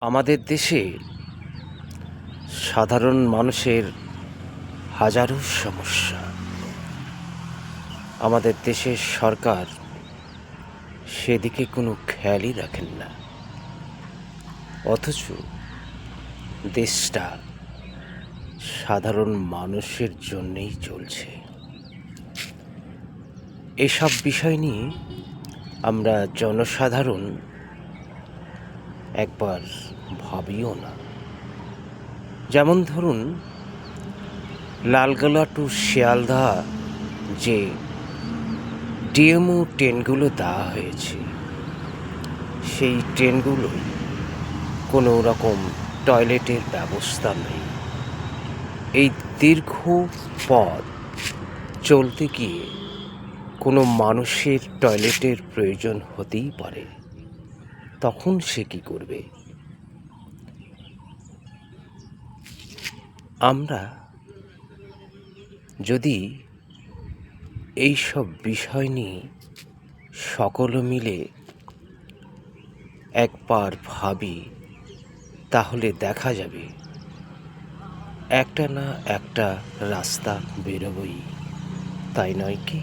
আমাদের দেশে সাধারণ মানুষের হাজারো সমস্যা। আমাদের দেশের সরকার সেদিকে কোনো খেয়ালই রাখেন না, অথচ দেশটা সাধারণ মানুষের জন্যেই চলছে। এসব বিষয় নিয়ে আমরা জনসাধারণ একবার ভাবিও না। যেমন ধরুন, লালগোলা টু শিয়ালদা যে ডিএমও ট্রেনগুলো দেওয়া হয়েছে, সেই ট্রেনগুলো কোনো রকম টয়লেটের ব্যবস্থা নেই। এই দীর্ঘ পথ চলতে গিয়ে কোনো মানুষের টয়লেটের প্রয়োজন হতেই পারে, তখন সে কী করবে? আমরা যদি এই সব বিষয় নিয়ে সকলে মিলে একবার ভাবি, তাহলে দেখা যাবে একটা না একটা রাস্তা বেরোবেই, তাই নয় কি?